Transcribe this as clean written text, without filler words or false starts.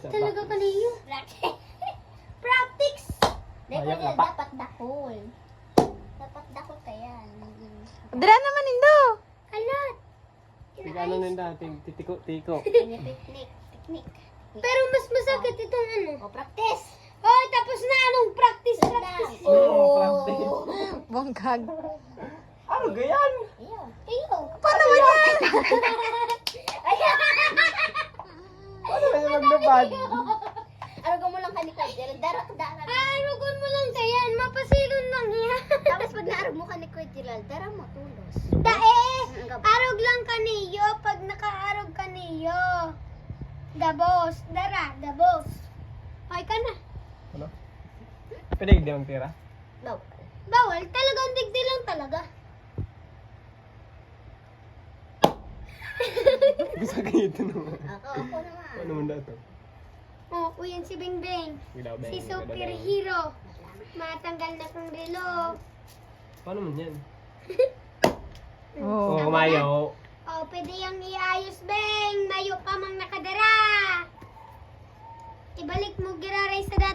talaga kaniyo. Practice! Ayaw na pa. Dapat dakol. Dapat dakol kaya. Dira naman indo. Alat! Tika ano nang dati, tiko. Technique. Pero mas masakit itong ano. O, practice! Hoy, tapos na anong practice? Practice. Bangkag. Ano ganyan? Iyo. Paano mo yan? Ano ba yung maglubad? Arugan mo lang kanikad. Arugan mo lang kayan. Mapasilon lang yan. Tapos pag naarog mo kanikad, dara mo tulos. Arog lang kaniyo. Pag nakaarog kaniyo. Gabos. Dara, gabos. Okay ka na. Ano? Pwede hindi magtira? Bawal. Talagang digdi lang talaga. Gusto kayo ito naman. Ako naman. Ano naman dato? Oh, uyan si Bengbeng. Si superhero. Matanggal na kong relo. Paano man yan? Oh. Oo, kumayaw. Oh, pwede yung iayos, Beng. Mayo pa mang nakadara. Ibalik mo giraray sa dati.